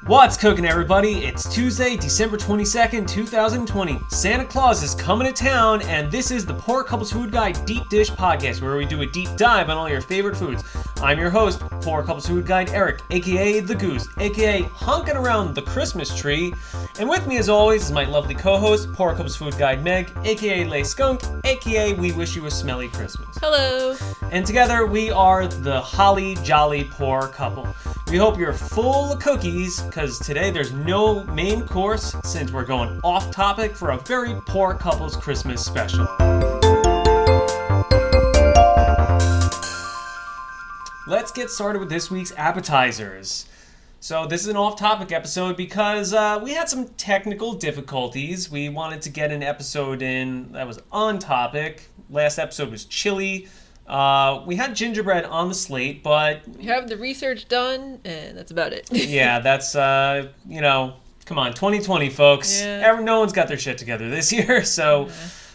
What's cooking, everybody? It's Tuesday, December 22nd, 2020. Santa Claus is coming to town, and this is the Poor Couples Food Guide Deep Dish Podcast, where we do a deep dive on all your favorite foods. I'm your host, Poor Couples Food Guide Erik, aka The Goose, aka honking around the Christmas tree. And with me, as always, is my lovely co-host, Poor Couples Food Guide Meg, aka Lay Skunk, aka We Wish You a Smelly Christmas. Hello. And together, we are the Holly Jolly Poor Couple. We hope you're full of cookies, because today there's no main course since we're going off topic for a very poor couple's Christmas special. Let's get started with this week's appetizers. So this is an off-topic episode because we had some technical difficulties. We wanted to get an episode in that was on topic. Last episode was chili. We had gingerbread on the slate, but... We have the research done, and that's about it. Yeah, that's, come on, 2020, folks. Yeah. No one's got their shit together this year, so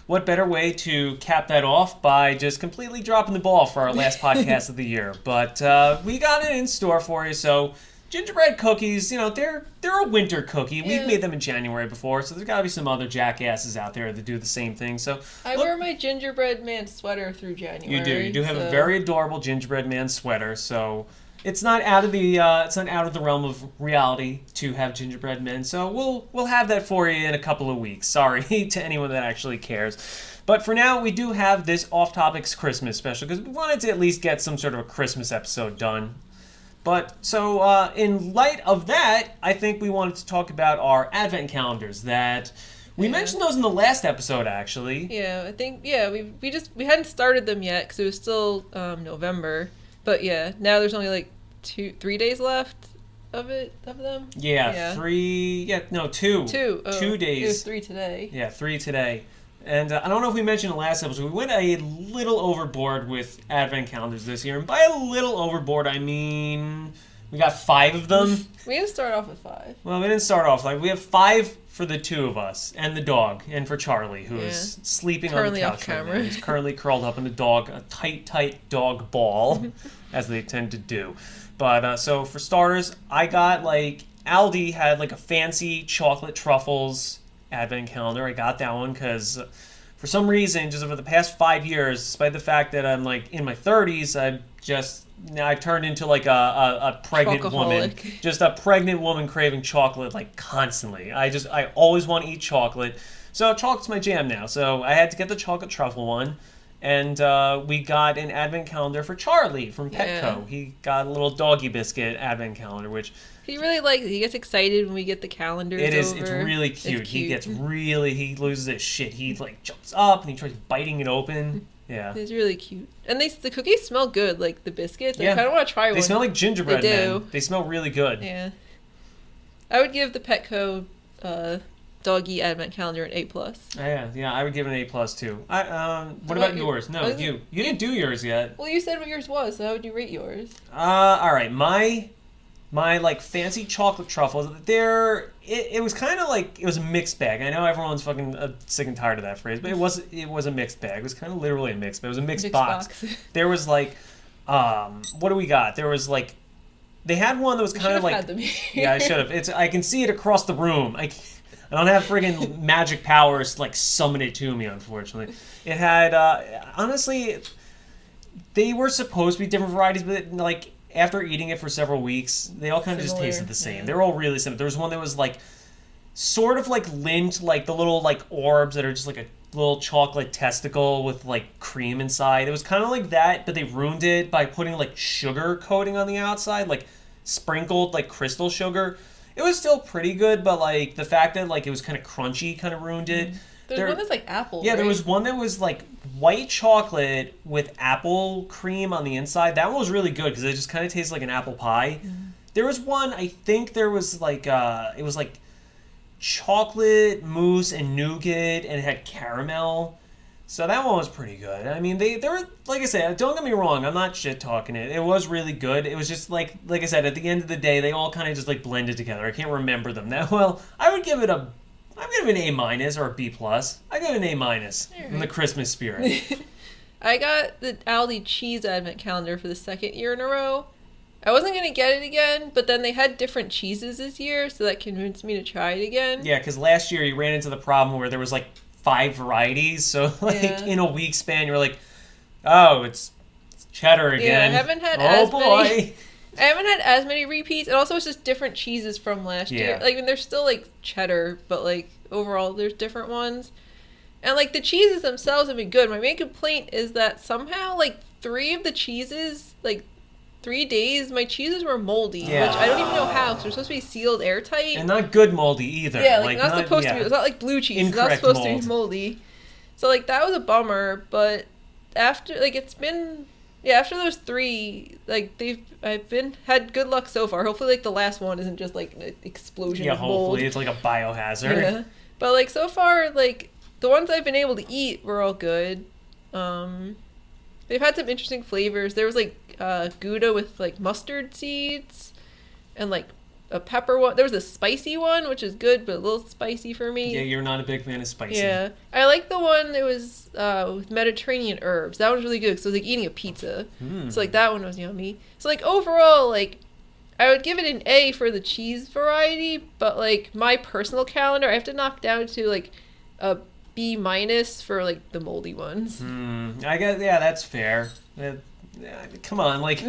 what better way to cap that off by just completely dropping the ball for our last podcast of the year. But we got it in store for you, so... Gingerbread cookies, they're a winter cookie. We've made them in January before, so there's got to be some other jackasses out there that do the same thing. So I wear my gingerbread man sweater through January. You do. You do have a very adorable gingerbread man sweater, so it's not out of the realm of reality to have gingerbread men. So we'll have that for you in a couple of weeks. Sorry to anyone that actually cares. But for now, we do have this off-topics Christmas special because we wanted to at least get some sort of a Christmas episode done. But, so, in light of that, I think we wanted to talk about our advent calendars that... We mentioned those in the last episode, actually. Yeah, I think, we hadn't started them yet because it was still November. But yeah, now there's only like 3 days left of them. Yeah, 2. 2. Oh, 2 days. It was 3 today. Yeah, 3 today. And I don't know if we mentioned in the last episode, we went a little overboard with advent calendars this year. And by a little overboard, I mean we got 5 of them. We didn't start off with 5. Well, we didn't start off. We have 5 for the 2 of us and the dog, and for Charlie, who is sleeping currently on the couch off camera. right now. He's currently curled up in a tight dog ball, as they tend to do. But so for starters, I got Aldi had a fancy chocolate truffles advent calendar. I got that one because for some reason, just over the past 5 years, despite the fact that I'm in my 30s, I've turned into a pregnant woman. Just a pregnant woman craving chocolate constantly. I always want to eat chocolate. So chocolate's my jam now. So I had to get the chocolate truffle one. And we got an advent calendar for Charlie from Petco. Yeah. He got a little doggy biscuit advent calendar, which... He really likes it. He gets excited when we get the calendars It's over. really cute. It's cute. He loses his shit. He jumps up and he tries biting it open. Yeah. It's really cute. And the cookies smell good, the biscuits. I kind of want to try one. They smell like gingerbread, They do. man. They smell really good. Yeah. I would give the Petco doggy advent calendar an A+. Yeah, I would give it an A+ too. What about yours? No, you didn't do yours yet. Well, you said what yours was, so how would you rate yours? All right, my fancy chocolate truffles. It was kind of it was a mixed bag. I know everyone's fucking sick and tired of that phrase, but it was a mixed bag. It was kind of literally a mixed bag. It was a mixed box. There was what do we got? There was they had one that was kind of had them here. Yeah, I should have. I can see it across the room. I don't have friggin' magic powers to summon it to me, unfortunately. It had honestly, they were supposed to be different varieties, but after eating it for several weeks, they all kind of just tasted the same. Yeah. They're all really similar. There was one that was sort of lint, the little orbs that are just a little chocolate testicle with cream inside. It was kind of like that, but they ruined it by putting sugar coating on the outside, sprinkled crystal sugar. It was still pretty good, but the fact that it was kind of crunchy kind of ruined it. There's one that's apple. Yeah, right? There was one that was white chocolate with apple cream on the inside. That one was really good because it just kind of tastes like an apple pie. Mm. There was one, I think there was it was chocolate mousse and nougat, and it had caramel. So that one was pretty good. I mean, they were, like I said, don't get me wrong, I'm not shit talking it. It was really good. It was just like I said, at the end of the day, they all kind of just blended together. I can't remember them that well. I would give it an A- or a B+. I give it an A- in the Christmas spirit. I got the Aldi cheese advent calendar for the second year in a row. I wasn't going to get it again, but then they had different cheeses this year, so that convinced me to try it again. Yeah, because last year you ran into the problem where there was like 5 varieties, so like in a week span you were like, oh, it's cheddar again. Yeah, I haven't had many. I haven't had as many repeats. And also, it's just different cheeses from last year. Like, I mean, there's still like cheddar, but like overall, there's different ones. And like the cheeses themselves have been good. My main complaint is that somehow like 3 of the cheeses, like 3 days, my cheeses were moldy, which I don't even know how, because they're supposed to be sealed airtight. And not good moldy either. Yeah, like not supposed to be. It's not like blue cheese. It's not supposed to be moldy. So like that was a bummer. But after like it's been. Yeah, after those 3, like I've had good luck so far. Hopefully, like the last one isn't just like an explosion of mold. Hopefully it's like a biohazard. Yeah, but like so far, like the ones I've been able to eat were all good. They've had some interesting flavors. There was like Gouda with like mustard seeds, and like a pepper one. There was a spicy one, which is good, but a little spicy for me. Yeah, you're not a big fan of spicy. Yeah, I like the one that was with Mediterranean herbs. That was really good because it was like eating a pizza. So like that one was yummy. So like overall, like I would give it an A for the cheese variety, but like my personal calendar, I have to knock down to like a B- for like the moldy ones. I guess that's fair. Come on, like.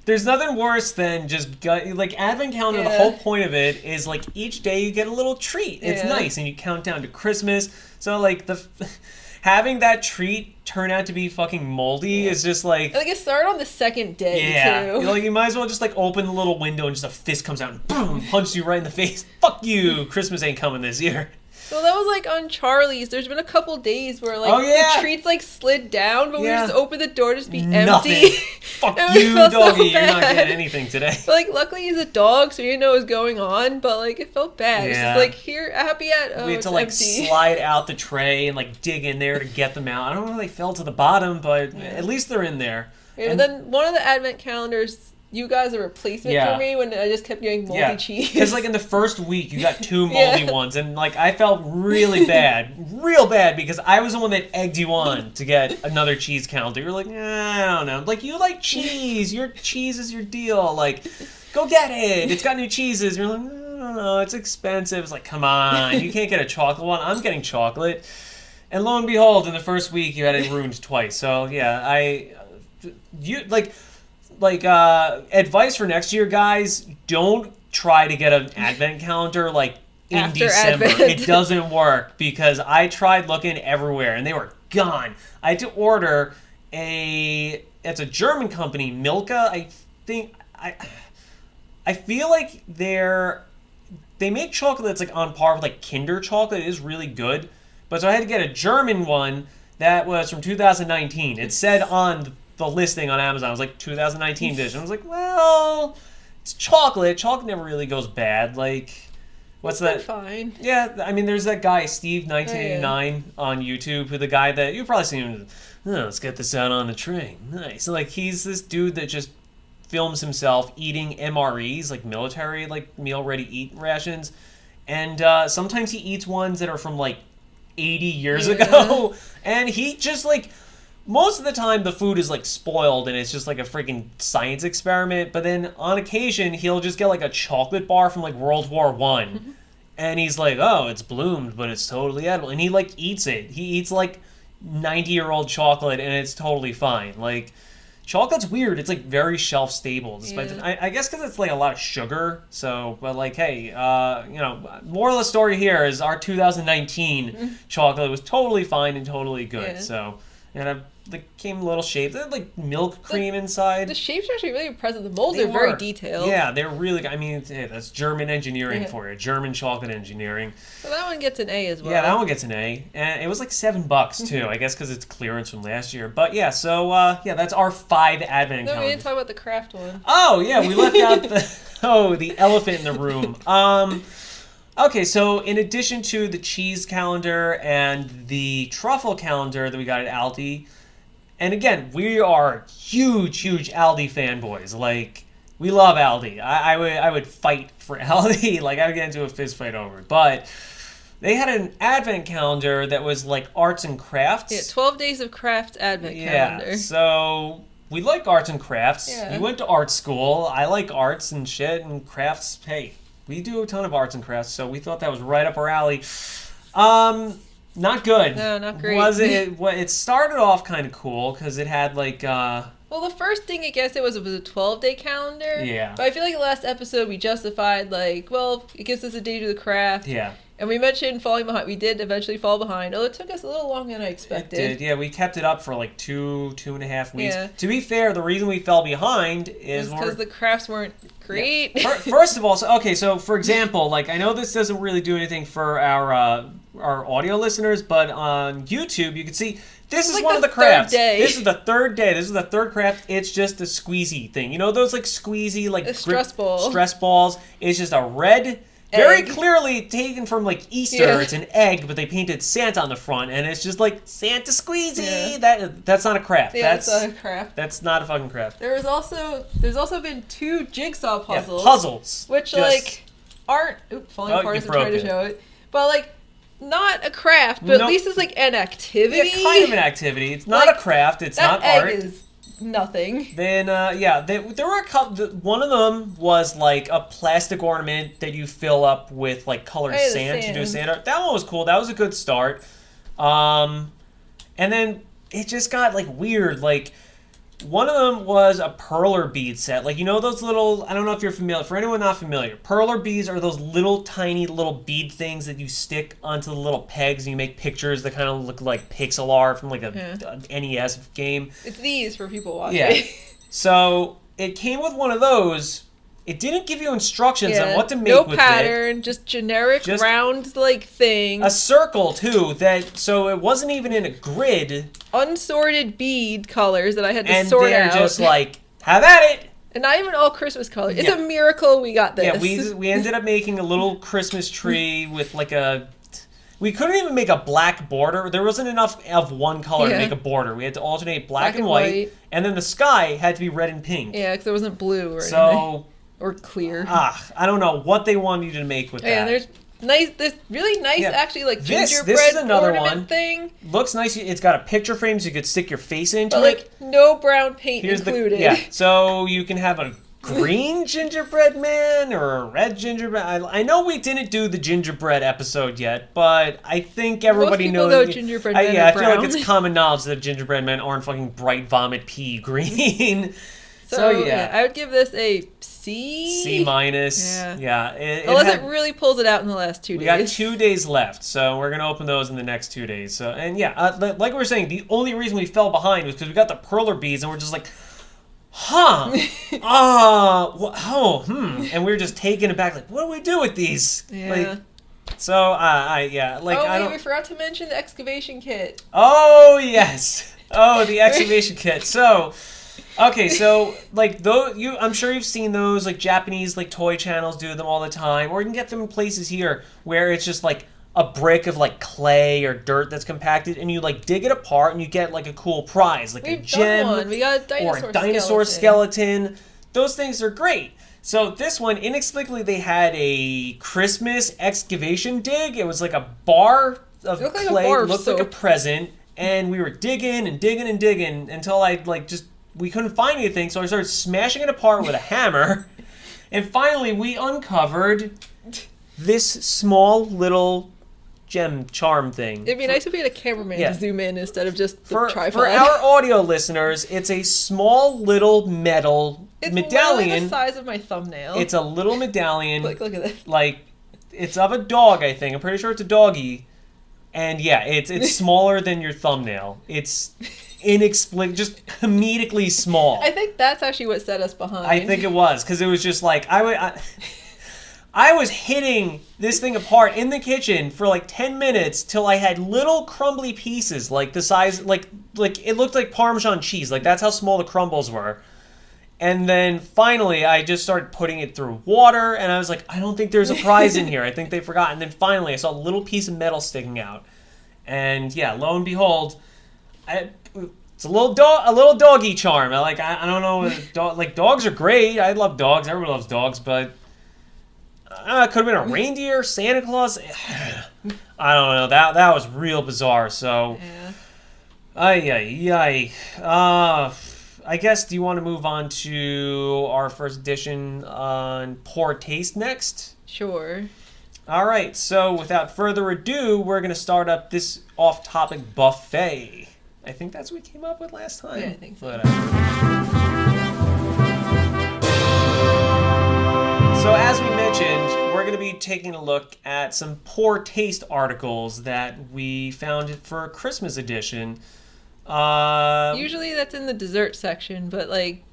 There's nothing worse than just like Advent calendar. The whole point of it is like each day you get a little treat. It's nice, and you count down to Christmas. So like having that treat turn out to be fucking moldy is just like it started on the second day too. Like you might as well just like open the little window and just a fist comes out and boom, punches you right in the face. Fuck you! Christmas ain't coming this year. Well, that was like on Charlie's. There's been a couple days where like the treats like slid down, but we just opened the door to just be empty. Fuck you, doggy. You're not getting anything today. But like, luckily he's a dog, so he didn't know what was going on. But like, it felt bad. It's just like here, happy at. We had to like empty. slide out the tray and like dig in there to get them out. I don't know if they fell to the bottom, but at least they're in there. Yeah, and then one of the Advent calendars. You guys a replacement for me when I just kept getting moldy cheese. Because like in the first week you got 2 moldy ones, and like I felt really bad, real bad, because I was the one that egged you on to get another cheese calendar. You're like, I don't know. Like you like cheese. Your cheese is your deal. Like, go get it. It's got new cheeses. You're like, no, it's expensive. It's like, come on, you can't get a chocolate one. I'm getting chocolate. And lo and behold, in the first week you had it ruined twice. So yeah, advice for next year, guys, don't try to get an Advent calendar like in After December. Advent. It doesn't work because I tried looking everywhere and they were gone. I had to order it's a German company, Milka. I think I feel like they make chocolate that's like on par with like Kinder chocolate. It is really good. But so I had to get a German one that was from 2019. It said on the listing on Amazon, it was like 2019 edition. I was like, well, it's chocolate. Chocolate never really goes bad. Like, what's that? Fine. Yeah, I mean, there's that guy, Steve 1989 on YouTube, who the guy that you've probably seen him. Let's get this out on the tray. Nice. So, like, he's this dude that just films himself eating MREs, like military, like meal ready eat rations, and sometimes he eats ones that are from like 80 years ago, and he just like. Most of the time, the food is, like, spoiled, and it's just, like, a freaking science experiment. But then, on occasion, he'll just get, like, a chocolate bar from, like, World War I. And he's like, oh, it's bloomed, but it's totally edible. And he, like, eats it. He eats, like, 90-year-old chocolate, and it's totally fine. Like, chocolate's weird. It's, like, very shelf-stable. Despite I guess because it's, like, a lot of sugar. So, but, like, hey, moral of the story here is our 2019 chocolate was totally fine and totally good. Yeah. So, and came little shapes. They had like milk cream inside. The shapes are actually really impressive. The molds are very detailed. Yeah, they're really. I mean, that's German engineering for you. German chocolate engineering. So that one gets an A as well. Yeah, that one gets an A, and it was like $7 too. I guess because it's clearance from last year. But yeah, so that's our 5 Advent calendars. No, we didn't talk about the craft one. Oh yeah, we left out the elephant in the room. Okay, so in addition to the cheese calendar and the truffle calendar that we got at Aldi, and again, we are huge Aldi fanboys. Like, we love Aldi. I would fight for Aldi. Like, I would get into a fist fight over it. But they had an advent calendar that was like arts and crafts. Yeah, 12 Days of Crafts advent calendar. Yeah, so we like arts and crafts. Yeah. You went to art school. I like arts and shit and crafts. Hey, we do a ton of arts and crafts, so we thought that was right up our alley. Not good. No, not great. Was it? It started off kind of cool because it had like. Well, the first thing I guess it was a 12-day calendar. Yeah. But I feel like the last episode we justified like, well, it gives us a day to do the craft. Yeah. And we mentioned falling behind. We did eventually fall behind. Although it took us a little longer than I expected. It did. Yeah, we kept it up for like 2.5 weeks. Yeah. To be fair, the reason we fell behind is because the crafts weren't great. Yeah. First of all, so for example, like I know this doesn't really do anything for our audio listeners, but on YouTube you can see this is like one of the crafts. Day. This is the third day. This is the third craft. It's just a squeezy thing. You know those like squeezy like stress balls. Stress balls. It's just a red. Very clearly taken from like Easter. Yeah. It's an egg, but they painted Santa on the front, and it's just like Santa squeezy. Yeah. That's not a craft. Yeah, that's not a craft. That's not a fucking craft. There's also been 2 jigsaw puzzles. Yeah, puzzles. Which like aren't falling apart as I'm trying to show it. But like not a craft, but at least it's like an activity. Yeah, kind of an activity. It's not a craft. It's not art. That egg is nothing. Then there were a couple. One of them was like a plastic ornament that you fill up with like colored sand to do sand art. That one was cool. That was a good start. And then it just got like weird. Like one of them was a perler bead set. Like you know those little. I don't know if you're familiar. For anyone not familiar, perler beads are those little tiny little bead things that you stick onto the little pegs and you make pictures that kind of look like pixel art from like a NES game. It's these for people watching. Yeah. So it came with one of those. It didn't give you instructions on what to make with it. No pattern, just generic round like thing. A circle too. So it wasn't even in a grid. Unsorted bead colors that I had to sort out. And they're just like, have at it. And not even all Christmas colors. It's a miracle we got this. Yeah, we ended up making a little Christmas tree with like a. We couldn't even make a black border. There wasn't enough of one color to make a border. We had to alternate black and white, and then the sky had to be red and pink. Yeah, because there wasn't blue or anything. Or clear. I don't know what they wanted you to make with that. Yeah, there's this really nice, actually, like gingerbread this is another ornament thing. Looks nice. It's got a picture frame so you could stick your face into it. Like, no brown paint included. So you can have a green gingerbread man or a red gingerbread. I know we didn't do the gingerbread episode yet, but I think everybody knows. Most people know gingerbread men are I brown. feel like it's common knowledge that gingerbread men aren't fucking bright vomit pea green. So I would give this a C. C minus. Yeah. Unless it really pulls it out in the last 2 days. We got 2 days left, so we're gonna open those in the next 2 days. So like we were saying, the only reason we fell behind was because we got the perler beads, and we're just like, and we were just taken aback, like, what do we do with these? Yeah. We forgot to mention the excavation kit. Oh yes. Oh, the excavation kit. So. Okay, so like I'm sure you've seen those like Japanese like toy channels do them all the time, or you can get them in places here where it's just like a brick of like clay or dirt that's compacted, and you like dig it apart and you get like a cool prize, like a gem We got or a dinosaur skeleton. Those things are great. So this one, inexplicably, they had a Christmas excavation dig. It was like a bar of clay, looked like a present, and we were digging and digging and digging until we couldn't find anything, so I started smashing it apart with a hammer. And finally, we uncovered this small little gem charm thing. It'd be nice if we had a cameraman to zoom in instead of just the tripod. For our audio listeners, it's a small little metal medallion. It's the size of my thumbnail. It's a little medallion. Look at this. Like, it's of a dog, I think. I'm pretty sure it's a doggy. And yeah, it's smaller than your thumbnail. It's inexplicably, just comedically small. I think that's actually what set us behind. I think it was, because it was just like, I was hitting this thing apart in the kitchen for like 10 minutes till I had little crumbly pieces, like the size, like it looked like Parmesan cheese. Like that's how small the crumbles were. And then finally, I just started putting it through water, and I was like, I don't think there's a prize in here. I think they forgot. And then finally, I saw a little piece of metal sticking out. And yeah, lo and behold, it's a little doggy charm. I don't know. Like dogs are great. I love dogs. Everybody loves dogs, but it could have been a reindeer, Santa Claus. I don't know. That was real bizarre. So, I guess, do you want to move on to our first edition on poor taste next? Sure. All right, so without further ado, we're going to start up this off-topic buffet. I think that's what we came up with last time. Yeah, I think so. So as we mentioned, we're going to be taking a look at some poor taste articles that we found for Christmas edition. Usually that's in the dessert section, but like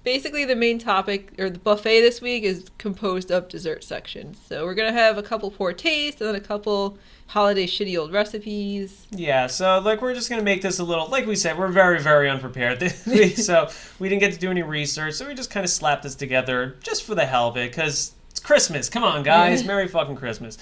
basically the main topic or the buffet this week is composed of dessert sections. So we're going to have a couple poor taste and then a couple holiday shitty old recipes. Yeah, so like we're just going to make this a little, like we said, we're very, very unprepared this week, so we didn't get to do any research, so we just kind of slapped this together just for the hell of it, because it's Christmas. Come on, guys. Merry fucking Christmas.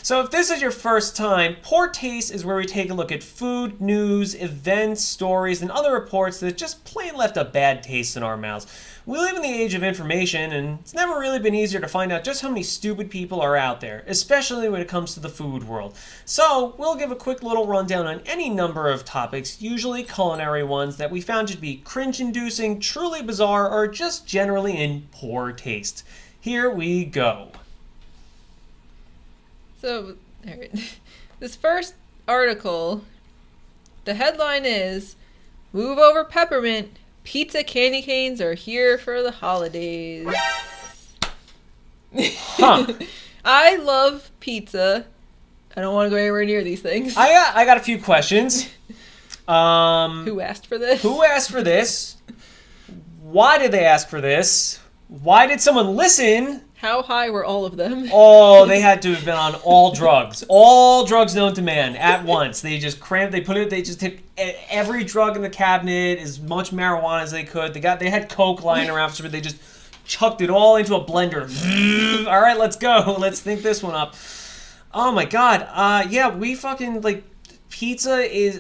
So if this is your first time, Poor Taste is where we take a look at food, news, events, stories, and other reports that just plain left a bad taste in our mouths. We live in the age of information, and it's never really been easier to find out just how many stupid people are out there, especially when it comes to the food world. So we'll give a quick little rundown on any number of topics, usually culinary ones, that we found to be cringe-inducing, truly bizarre, or just generally in poor taste. Here we go. So, this first article, the headline is, "Move over peppermint, pizza candy canes are here for the holidays." Huh. I love pizza. I don't want to go anywhere near these things. I got a few questions. Who asked for this? Who asked for this? Why did they ask for this? Why did someone listen? How high were all of them? Oh, they had to have been on all drugs. All drugs known to man at once. They just they just took every drug in the cabinet, as much marijuana as they could. They had coke lying around, so they just chucked it all into a blender. All right, let's go. Let's think this one up. Oh my god. Yeah, we fucking, like, pizza is,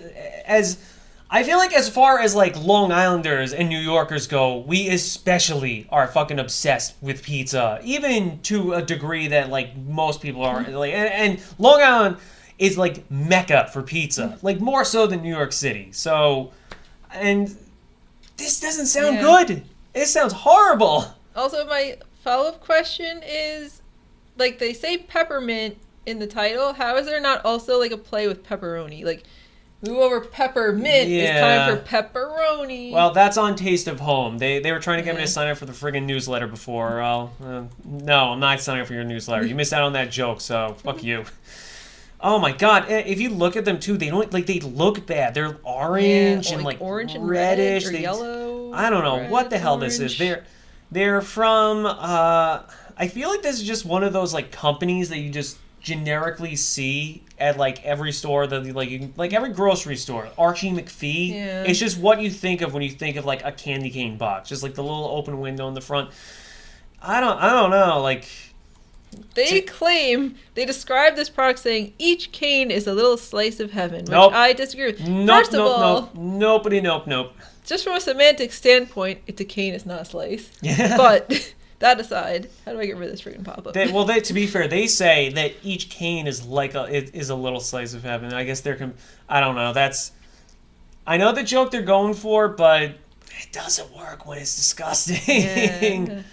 I feel like as far as, like, Long Islanders and New Yorkers go, we especially are fucking obsessed with pizza. Even to a degree that, like, most people are. Like, and Long Island is, like, mecca for pizza. Like, more so than New York City. So, and this doesn't sound good. It sounds horrible. Also, my follow-up question is, like, they say peppermint in the title. How is there not also, like, a play with pepperoni? Like, move over peppermint. It's time for pepperoni. Well, that's on Taste of Home. They were trying to get me to sign up for the friggin' newsletter before. No, I'm not signing up for your newsletter. You missed out on that joke, so fuck you. Oh my god! If you look at them too, they don't they look bad. They're orange and like orange and reddish, red or yellow. I don't know what the hell this is. They're from. I feel like this is just one of those like companies that you just generically see at like every store, that like every grocery store. Archie McPhee. Yeah. It's just what you think of when you think of like a candy cane box, just like the little open window in the front. I don't know, like. They describe this product saying each cane is a little slice of heaven, which I disagree with. First of all, nope. Just from a semantic standpoint, it's a cane, it's not a slice. Yeah. But that aside, how do I get rid of this freaking pop-up? To be fair, they say that each cane is like is a little slice of heaven. I guess I don't know. I know the joke they're going for, but it doesn't work when it's disgusting. Yeah.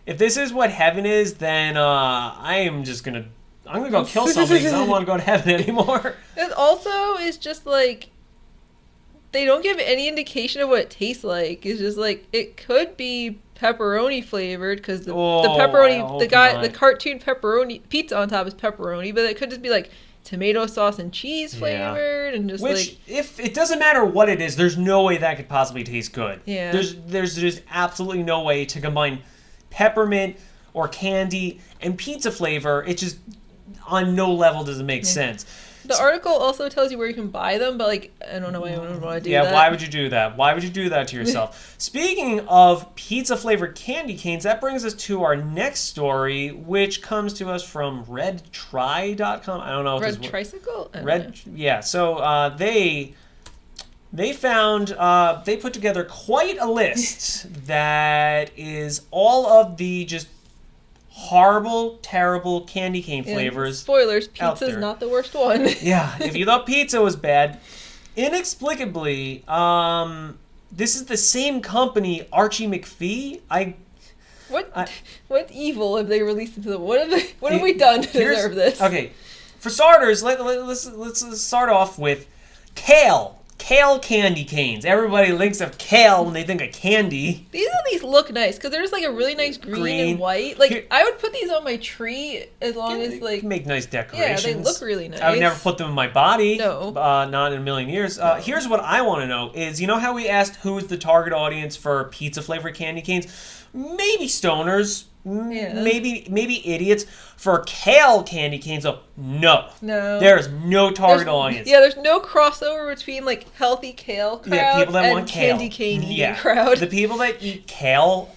If this is what heaven is, then I'm gonna go kill somebody because I don't want to go to heaven anymore. It also is just like, they don't give any indication of what it tastes like. It's just like, it could be pepperoni flavored because the pepperoni, the cartoon pepperoni pizza on top is pepperoni, but it could just be like tomato sauce and cheese flavored, and just if it doesn't matter what it is, there's no way that could possibly taste good. Yeah. There's just absolutely no way to combine peppermint or candy and pizza flavor. It just, on no level does it make sense. The article also tells you where you can buy them, but like, I don't know why I would want to do that. Yeah, why would you do that? Why would you do that to yourself? Speaking of pizza flavored candy canes, that brings us to our next story, which comes to us from redtry.com. I don't know what Red Tricycle? Yeah, so they found, they put together quite a list that is all of the just horrible, terrible candy cane flavors. Spoilers, pizza's not the worst one. Yeah, if you thought pizza was bad, Inexplicably, this is the same company, Archie McPhee. What evil have they released into the? What have we done to deserve this? Okay, for starters, let's start off with kale. Kale candy canes. Everybody thinks of kale when they think of candy. These look nice because they're just like a really nice green and white. Like I would put these on my tree as long as like make nice decorations. Yeah, they look really nice. I would never put them in my body. No, not in a million years. No. Here's what I want to know: is how we asked who's the target audience for pizza flavored candy canes? Maybe stoners. Yeah. Maybe idiots. For kale candy canes, no. There's no target audience. Yeah, there's no crossover between like healthy kale crowd people that and want kale. candy cane eating crowd. The people that eat kale,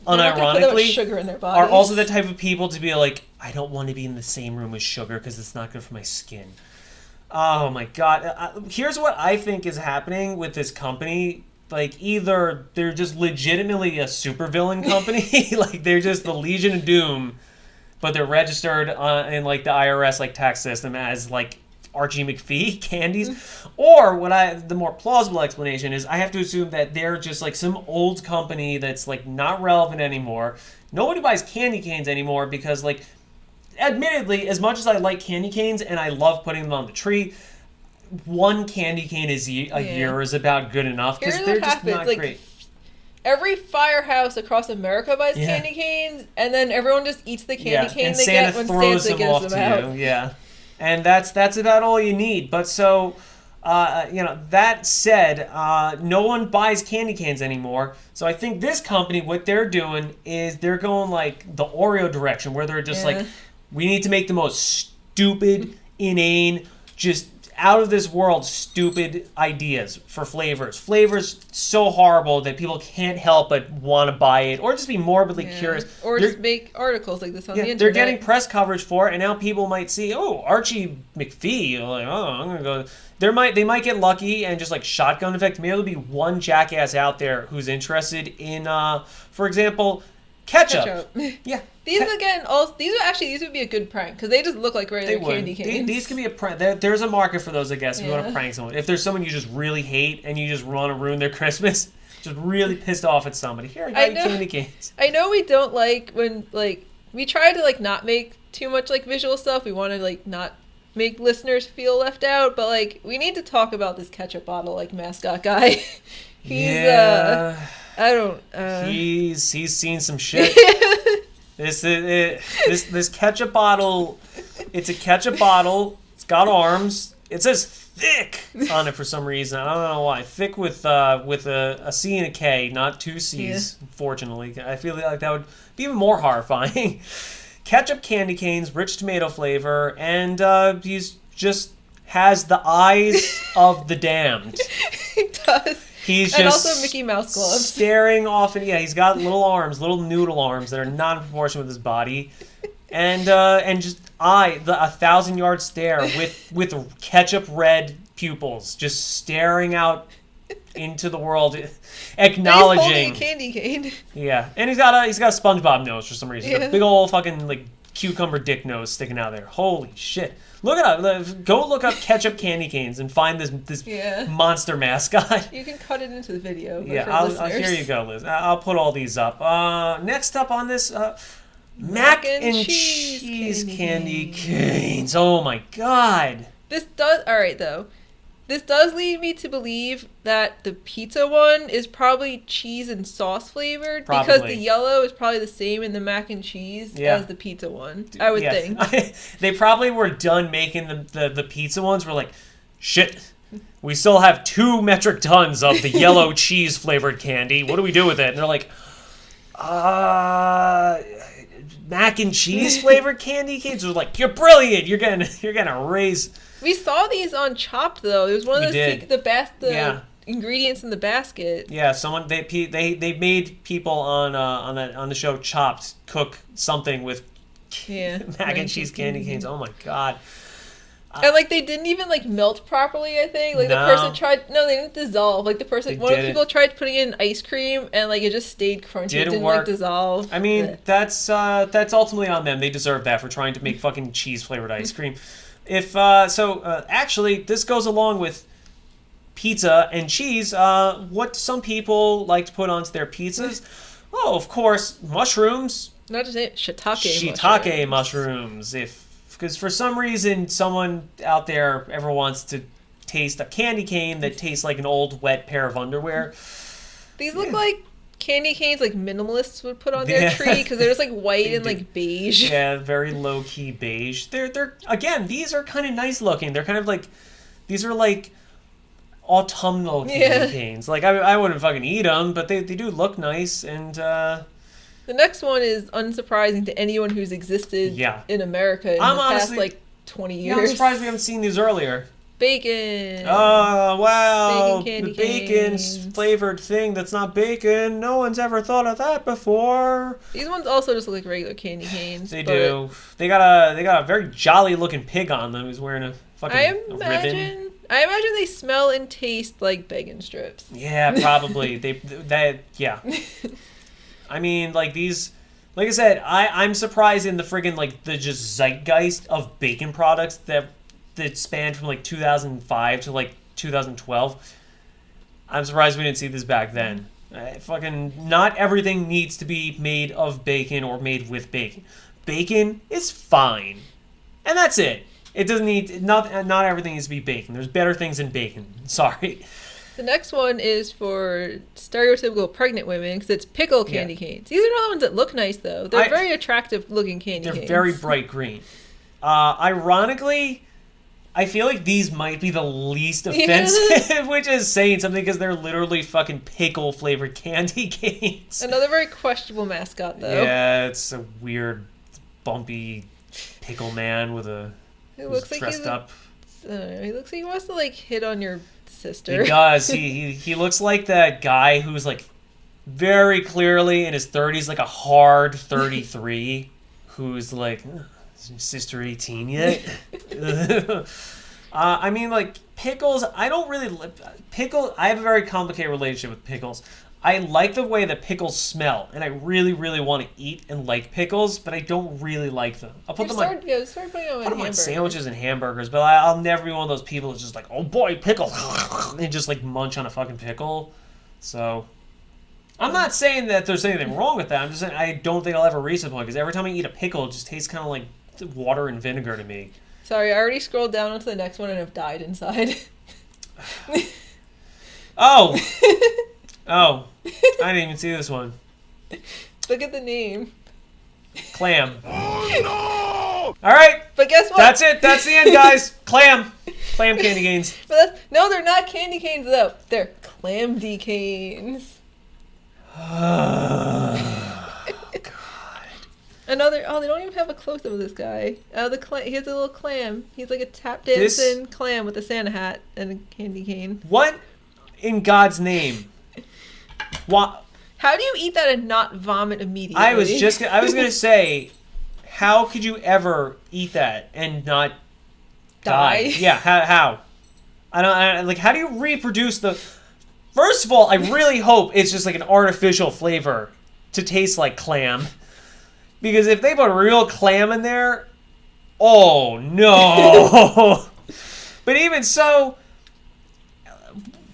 unironically, sugar in their are also the type of people to be like, I don't want to be in the same room as sugar because it's not good for my skin. Oh my god! Here's what I think is happening with this company. Like, either they're just legitimately a supervillain company, like they're just the Legion of Doom, but they're registered in like the IRS like tax system as like Archie McPhee candies, or the more plausible explanation is I have to assume that they're just like some old company that's like not relevant anymore. Nobody buys candy canes anymore because, like, admittedly, as much as I like candy canes and I love putting them on the tree, one candy cane a year is about good enough because they're just not great. Every firehouse across America buys candy canes, and then everyone just eats the candy cane they get when Santa gives them out. Yeah, and that's about all you need. But so, that said, no one buys candy canes anymore. So I think this company, what they're doing is they're going like the Oreo direction, where they're just like, we need to make the most stupid, inane, just out of this world stupid ideas for flavors. Flavors so horrible that people can't help but want to buy it or just be morbidly curious. Or just make articles like this on the internet. They're getting press coverage for it, and now people might see, Archie McPhee. Like, I'm going to go. They might get lucky and just like shotgun effect. Maybe there'll be one jackass out there who's interested in, for example, ketchup. Yeah. These would be a good prank because they just look like regular candy canes. These can be a prank. There's a market for those, I guess. If you want to prank someone, if there's someone you just really hate and you just want to ruin their Christmas, just really pissed off at somebody. Here, I got candy canes. I know we don't like when we try to like not make too much like visual stuff. We want to like not make listeners feel left out, but like we need to talk about this ketchup bottle like mascot guy. He's he's seen some shit. This ketchup bottle, it's a ketchup bottle. It's got arms. It says thick on it for some reason. I don't know why. Thick with a C and a K, not two C's. Fortunately, I feel like that would be even more horrifying. Ketchup candy canes, rich tomato flavor, and he's just has the eyes of the damned. He does. He's and just also Mickey Mouse gloves. Staring off, and he's got little arms, little noodle arms that are not in proportion with his body, and just a 1,000-yard stare with ketchup red pupils, just staring out into the world, acknowledging. He's holding a candy cane. Yeah, and he's got a SpongeBob nose for some reason, a big old fucking like cucumber dick nose sticking out there. Holy shit. Look it up. Go look up ketchup candy canes and find this monster mascot. You can cut it into the video. Here you go, Liz. I'll put all these up. Next up on this, mac and cheese candy canes. Oh my god. This does lead me to believe that the pizza one is probably cheese and sauce flavored because the yellow is probably the same in the mac and cheese as the pizza one. I would think. They probably were done making the pizza ones. We're like, shit, we still have 2 metric tons of the yellow cheese flavored candy. What do we do with it? And they're like, mac and cheese flavored candy canes. We're like, you're brilliant. You're gonna raise. We saw these on Chopped though. It was one of the ingredients in the basket. Yeah, someone they made people on the show Chopped cook something with mac and cheese candy canes. Oh my god. And like they didn't even like melt properly, I think. Like the person tried they didn't dissolve. Like one of the people tried putting in ice cream and like it just stayed crunchy. It didn't like dissolve. I mean, that's ultimately on them. They deserve that for trying to make fucking cheese flavored ice cream. Actually, this goes along with pizza and cheese, what some people like to put onto their pizzas? Oh, of course, mushrooms. Not just it, shiitake mushrooms. Because for some reason, someone out there ever wants to taste a candy cane that tastes like an old wet pair of underwear. These look like candy canes like minimalists would put on their tree because they're just like white and like beige. Yeah, very low key beige. They're again, these are kind of nice looking. They're kind of like, these are like autumnal candy canes. Like I wouldn't fucking eat them, but they do look nice. And the next one is unsurprising to anyone who's existed in America in the past like 20 years. Yeah, I'm surprised we haven't seen these earlier. Bacon. Oh, wow. Bacon candy the bacon's flavored thing that's not bacon. No one's ever thought of that before. These ones also just look like regular candy canes. They do. They got a very jolly looking pig on them who's wearing a fucking ribbon. I imagine they smell and taste like bacon strips. Yeah, probably. Yeah. I mean, like these, like I said, I'm surprised in the friggin' like the just zeitgeist of bacon products that spanned from like 2005 to like 2012. I'm surprised we didn't see this back then. Fucking not everything needs to be made of bacon or made with bacon. Bacon is fine, and that's it. It doesn't need not everything needs to be bacon. There's better things than bacon. Sorry. The next one is for stereotypical pregnant women because it's pickle candy canes. These are not the ones that look nice though. They're very attractive looking candy canes. They're very bright green. Ironically, I feel like these might be the least offensive, which is saying something because they're literally fucking pickle flavored candy canes. Another very questionable mascot, though. Yeah, it's a weird, bumpy pickle man with a. It looks like dressed up. He looks like he wants to like hit on your sister. He does. He looks like that guy who's like very clearly in his 30s, like a hard 33, who's like. Sister 18 yet? I mean, like, pickles, I don't really... I have a very complicated relationship with pickles. I like the way that pickles smell, and I really, really want to eat and like pickles, but I don't really like them. I'll put them on sandwiches and hamburgers, but I'll never be one of those people that's just like, oh boy, pickle! And just, like, munch on a fucking pickle. So... I'm not saying that there's anything wrong with that. I'm just saying I don't think I'll ever reach a point, because every time I eat a pickle, it just tastes kind of like water and vinegar to me. Sorry, I already scrolled down onto the next one and have died inside. Oh, I didn't even see this one. Look at the name. Clam. Oh no! All right, but guess what? That's it. That's the end, guys. Clam candy canes. But no, they're not candy canes though. They're clamdy canes. Another. Oh, they don't even have a close up of this guy. He has a little clam. He's like a tap dancing clam with a Santa hat and a candy cane. What in God's name? What? How do you eat that and not vomit immediately? I was gonna say, how could you ever eat that and not die? Yeah. How? I don't like. How do you reproduce the? First of all, I really hope it's just like an artificial flavor to taste like clam. Because if they put real clam in there, oh no. But even so,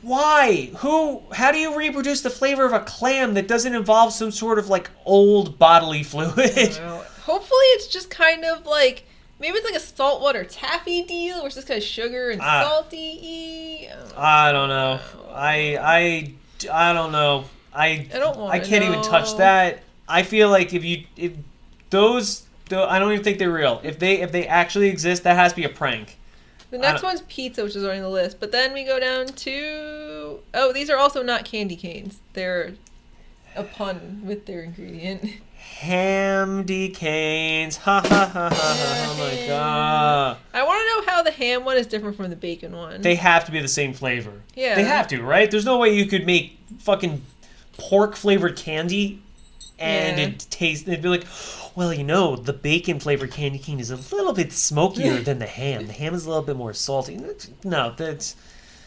why? How do you reproduce the flavor of a clam that doesn't involve some sort of like old bodily fluid? Hopefully it's just kind of like, maybe it's like a saltwater taffy deal where it's just kind of sugar and salty. I don't know. I don't know. I can't even touch that. I feel like if those I don't even think they're real. If they actually exist, that has to be a prank. The next one's pizza, which is on the list. But then we go down to these are also not candy canes. They're a pun with their ingredient. Hamdy canes. Ha ha ha ha. Oh my god. I want to know how the ham one is different from the bacon one. They have to be the same flavor. Yeah. They have to, right? There's no way you could make fucking pork flavored candy and it'd be like, well, the bacon flavored candy cane is a little bit smokier than the ham. The ham is a little bit more salty. No, that's...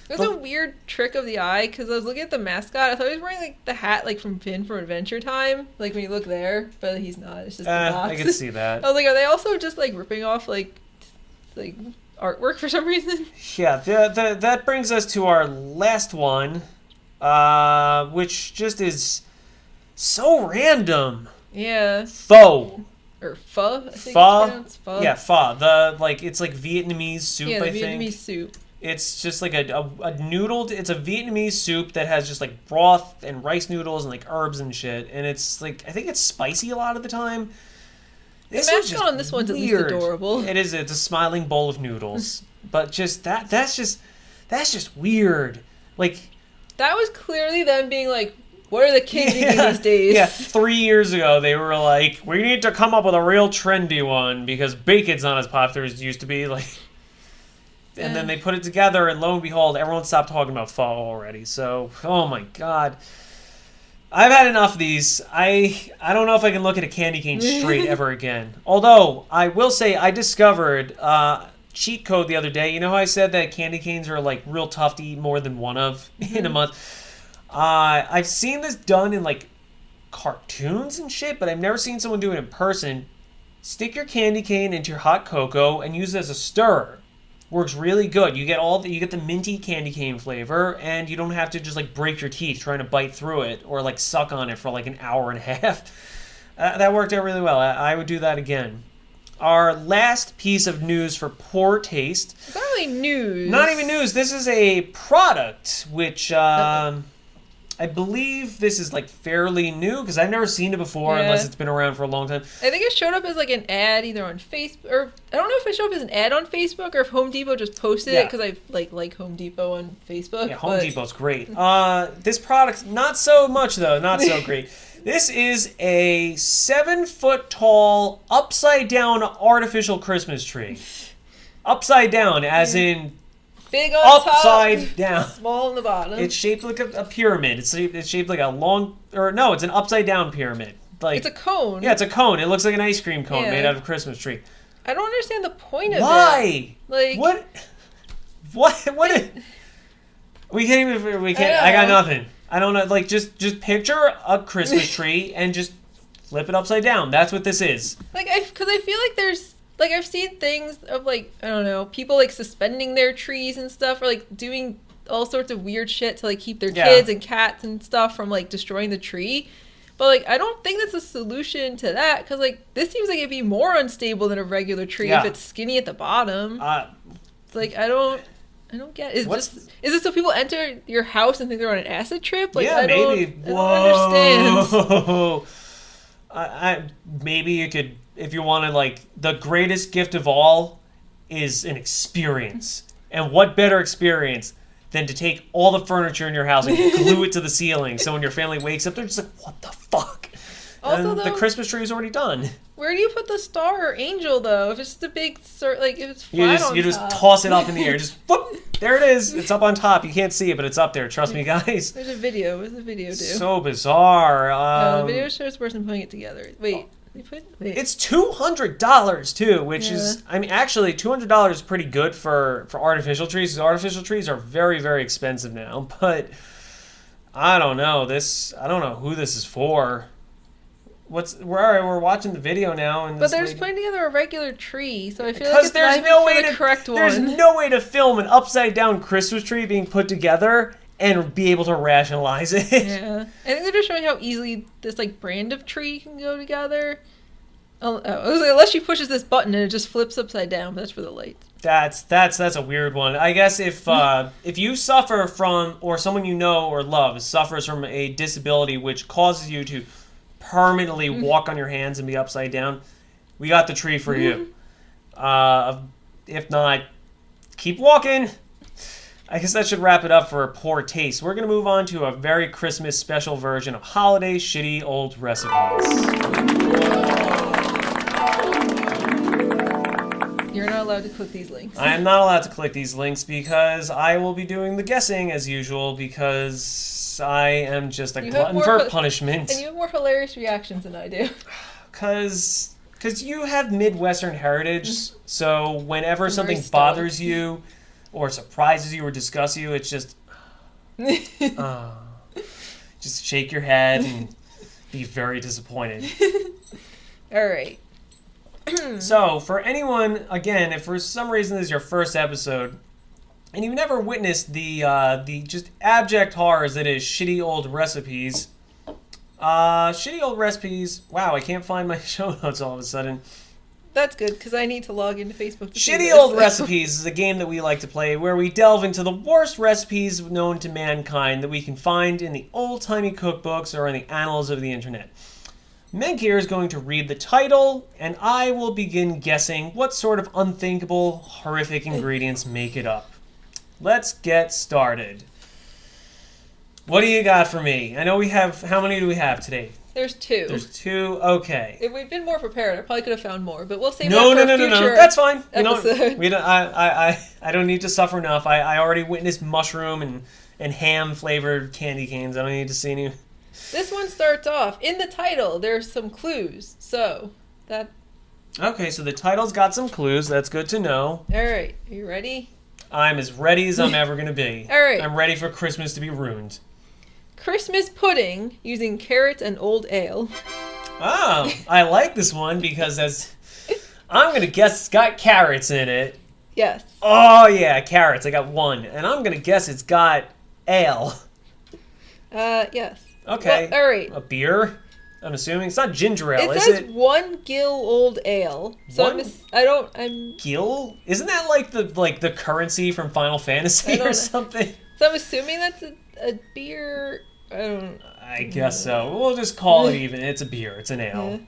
There's a weird trick of the eye, because I was looking at the mascot. I thought he was wearing like the hat like from Finn from Adventure Time, like when you look there, but he's not. It's just the box. I can see that. I was like, are they also just like ripping off like artwork for some reason. Yeah, that brings us to our last one, which just is so random. Yeah. Pho. Or pho, I think it's Pho? pronounced. Pho. Yeah, pho. It's like Vietnamese soup, Yeah, the I think. Vietnamese soup. It's just like a noodled, it's a Vietnamese soup that has just like broth and rice noodles and like herbs and shit. And it's like, I think it's spicy a lot of the time. The mascot on this one's weird. At least adorable. It is, it's a smiling bowl of noodles. But just that's just weird. Like, that was clearly them being like, what are the kids eating these days? Yeah, 3 years ago they were like, we need to come up with a real trendy one because bacon's not as popular as it used to be. Like, and then they put it together, and lo and behold, everyone stopped talking about pho already. So, oh my god, I've had enough of these. I don't know if I can look at a candy cane straight ever again. Although I will say I discovered cheat code the other day. You know how I said that candy canes are like real tough to eat more than one of in a month? I've seen this done in like cartoons and shit, but I've never seen someone do it in person. Stick your candy cane into your hot cocoa and use it as a stirrer. Works really good. You get the minty candy cane flavor, and you don't have to just like break your teeth trying to bite through it or like suck on it for like an hour and a half. That worked out really well. I would do that again. Our last piece of news for poor taste. It's not really news. Not even news. This is a product which I believe this is like fairly new because I've never seen it before unless it's been around for a long time. I think it showed up as like an ad either on Facebook or I don't know if it showed up as an ad on Facebook or if Home Depot just posted it because I like Home Depot on Facebook. Yeah, Home Depot's great. This product, not so much though, not so great. This is a 7-foot tall upside down artificial Christmas tree. Upside down, as in big on upside top, down, small on the bottom. It's shaped like a pyramid. It's shaped like a long, or no, it's an upside down pyramid. Like it's a cone. Yeah, it's a cone. It looks like an ice cream cone made out of a Christmas tree. I don't understand the point of it. Why? Like what? We can't even. We can't. I got nothing. I don't know. Like just picture a Christmas tree and just flip it upside down. That's what this is. Like because I feel like there's. Like, I've seen things of, like, I don't know, people, like, suspending their trees and stuff, or, like, doing all sorts of weird shit to, like, keep their kids and cats and stuff from, like, destroying the tree. But, like, I don't think that's a solution to that, because, like, this seems like it'd be more unstable than a regular tree if it's skinny at the bottom. Like, I don't get it. Is this so people enter your house and think they're on an acid trip? Like, maybe. I don't understand. Maybe you could... If you wanted, like, the greatest gift of all is an experience. And what better experience than to take all the furniture in your house and glue it to the ceiling so when your family wakes up, they're just like, what the fuck? Also, and the Christmas tree is already done. Where do you put the star or angel, though? If it's just a big, like, if it's flat on top. You just toss it up in the air. Just, whoop, there it is. It's up on top. You can't see it, but it's up there. Trust me, guys. There's a video. What does the video do? So bizarre. No, the video shows the person putting it together. Wait. It's $200 too, which is, I mean, actually $200 is pretty good for artificial trees, because artificial trees are very, very expensive now. But I don't know. I don't know who this is for. We're watching the video now, and but they're just putting together a regular tree, so I feel like it's not the correct one. There's no way to film an upside down Christmas tree being put together and be able to rationalize it. Yeah. I think they're just showing how easily this, like, brand of tree can go together. I was like, unless she pushes this button and it just flips upside down, but that's for the lights. That's a weird one. I guess if you suffer from, or someone you know or love suffers from a disability which causes you to permanently walk on your hands and be upside down, we got the tree for you. If not, keep walking. I guess that should wrap it up for poor taste. We're going to move on to a very Christmas special version of holiday shitty old recipes. You're not allowed to click these links. I am not allowed to click these links because I will be doing the guessing as usual because I am just a glutton for punishment. And you have more hilarious reactions than I do. Because you have Midwestern heritage, so whenever something bothers you or surprises you or disgusts you, it's just just shake your head and be very disappointed. All right. So, for anyone, again, if for some reason this is your first episode, and you've never witnessed the just abject horrors that is shitty old recipes. Shitty old recipes. Wow, I can't find my show notes all of a sudden. That's good, because I need to log into Facebook to see Shitty this. Old Recipes is a game that we like to play where we delve into the worst recipes known to mankind that we can find in the old-timey cookbooks or in the annals of the internet. Meg here is going to read the title, and I will begin guessing what sort of unthinkable, horrific ingredients make it up. Let's get started. What do you got for me? I know we have... How many do we have today? There's 2. There's 2? Okay. If we'd been more prepared, I probably could have found more, but we'll save No. that for a future That's fine. episode. I don't need to suffer enough. I already witnessed mushroom and ham-flavored candy canes. I don't need to see any... This one starts off, in the title, there's some clues, so that... Okay, so the title's got some clues. That's good to know. Alright, are you ready? I'm as ready as I'm ever going to be. Alright. I'm ready for Christmas to be ruined. Christmas pudding using carrots and old ale. Oh, I like this one because I'm going to guess it's got carrots in it. Yes. Oh, yeah, carrots. I got 1. And I'm going to guess it's got ale. Yes. Okay. Well, alright. A beer? I'm assuming. It's not ginger ale, It is says it? 1 gill old ale. So I'm Gil? Isn't that like the currency from Final Fantasy or something? So I'm assuming that's a beer. I guess so. We'll just call it even. It's a beer. It's an ale. Yeah.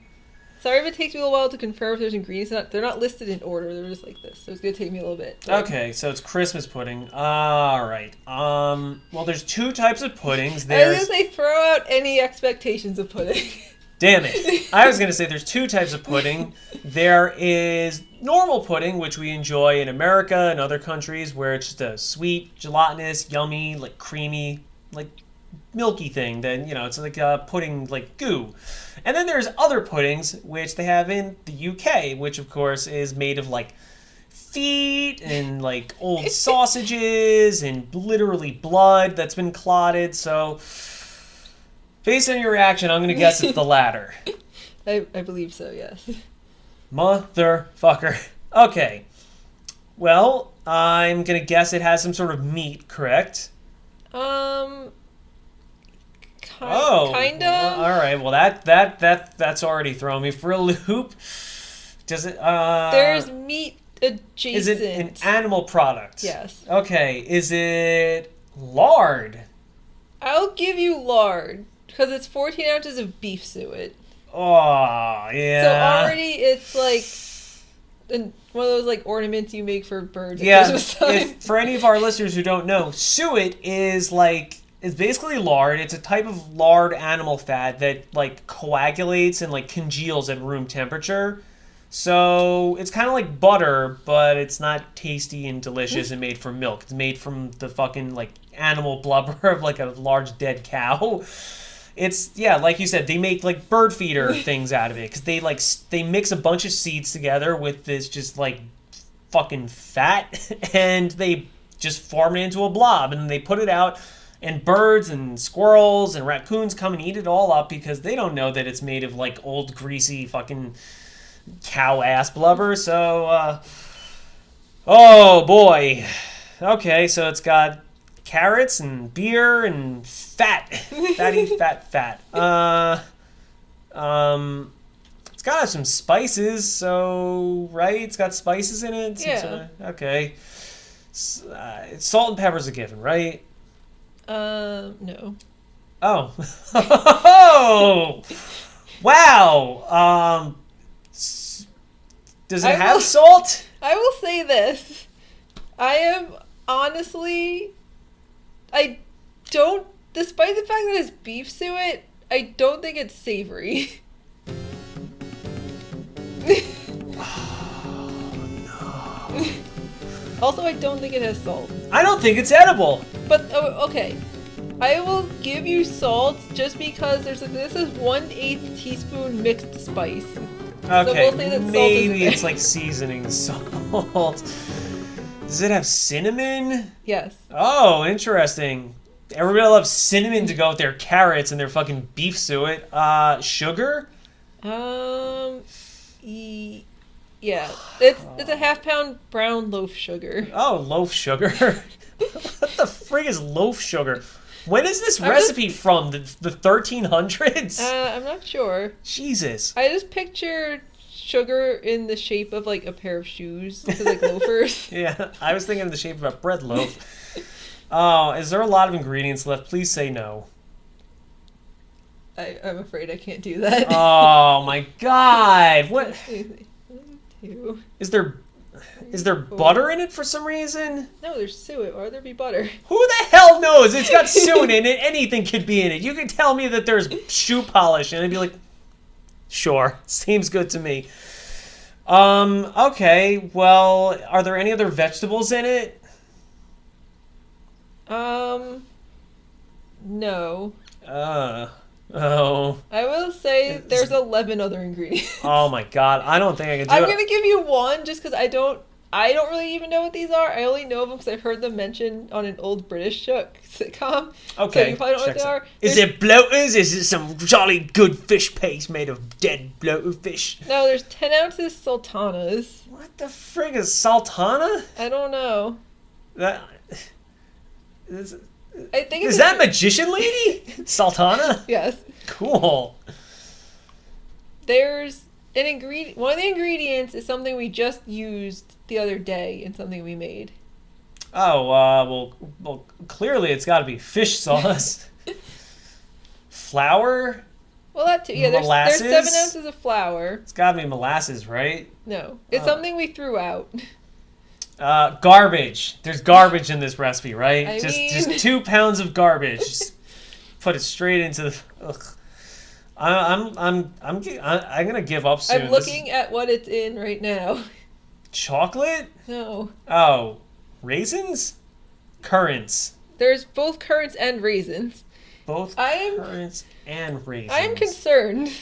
Sorry if it takes me a while to confirm if there's ingredients. They're not listed in order. They're just like this. So it's going to take me a little bit. Okay, so it's Christmas pudding. All right. Well, there's 2 types of puddings. I was going to say throw out any expectations of pudding. Damn it. I was going to say there's 2 types of pudding. There is normal pudding, which we enjoy in America and other countries, where it's just a sweet, gelatinous, yummy, like creamy, like milky thing. Then, it's like a pudding, like goo. And then there's other puddings, which they have in the UK, which, of course, is made of, like, feet and, like, old sausages and literally blood that's been clotted. So, based on your reaction, I'm going to guess it's the latter. I believe so, yes. Motherfucker. Okay. Well, I'm going to guess it has some sort of meat, correct? Kind of. All right. Well, that's already thrown me for a loop. Does it? There's meat adjacent. Is it an animal product? Yes. Okay. Is it lard? I'll give you lard because it's 14 ounces of beef suet. Oh yeah. So already it's like one of those like ornaments you make for birds. Yeah. At Christmas time. For any of our listeners who don't know, suet is like. It's basically lard. It's a type of lard animal fat that like coagulates and like congeals at room temperature. So it's kind of like butter, but it's not tasty and delicious and made from milk. It's made from the fucking like animal blubber of like a large dead cow. It's, yeah, like you said, they make like bird feeder things out of it because they mix a bunch of seeds together with this just like fucking fat and they just form it into a blob and they put it out. And birds and squirrels and raccoons come and eat it all up because they don't know that it's made of, like, old, greasy fucking cow-ass blubber. So, oh, boy. Okay, so it's got carrots and beer and fat. Fatty, fat. It's got some spices, so, right? It's got spices in it? Yeah. Okay. Salt and pepper's a given, right? No. Oh. Oh! Wow! Does it have salt? I will say this. I am honestly... despite the fact that it's beef suet, I don't think it's savory. Oh, no. Also, I don't think it has salt. I don't think it's edible. But, okay. I will give you salt just because this is 1/8 teaspoon mixed spice. Okay, so we'll say that maybe salt it's like seasoning salt. Does it have cinnamon? Yes. Oh, interesting. Everybody loves cinnamon to go with their carrots and their fucking beef suet. Sugar? Yeah, it's a half-pound brown loaf sugar. Oh, loaf sugar. What the frig is loaf sugar? When is this recipe from? The 1300s? I'm not sure. Jesus. I just pictured sugar in the shape of like a pair of shoes, like loafers. Yeah, I was thinking of the shape of a bread loaf. Oh, is there a lot of ingredients left? Please say no. I'm afraid I can't do that. Oh my god! What? 2. Is there butter in it for some reason? No, there's suet. Why would there be butter? Who the hell knows? It's got suet in it. Anything could be in it. You could tell me that there's shoe polish, and I'd be like, sure, seems good to me. Okay, well, are there any other vegetables in it? No. Oh. I will say there's 11 other ingredients. Oh my god, I don't think I can do it. I'm gonna give you one just because I don't really even know what these are. I only know them because I've heard them mentioned on an old British sitcom. Okay. So you probably don't know what they are. Is it bloaters? Is it some jolly good fish paste made of dead bloater fish? No, there's 10 ounces sultanas. What the frig is sultana? I don't know. I think Is that magician lady? Sultana? Yes. Cool. There's an ingredient. One of the ingredients is something we just used the other day in something we made. Oh, well, clearly it's got to be fish sauce. Flour? Well, that too. Yeah, there's 7 ounces of flour. It's got to be molasses, right? No, it's something we threw out. Garbage. There's garbage in this recipe, right? I mean... just 2 pounds of garbage. Just put it straight into the. Ugh. I'm gonna give up soon. I'm looking at what it's in right now. Chocolate? No. Oh, raisins? Currants. There's both currants and raisins. Both currants and raisins. I am concerned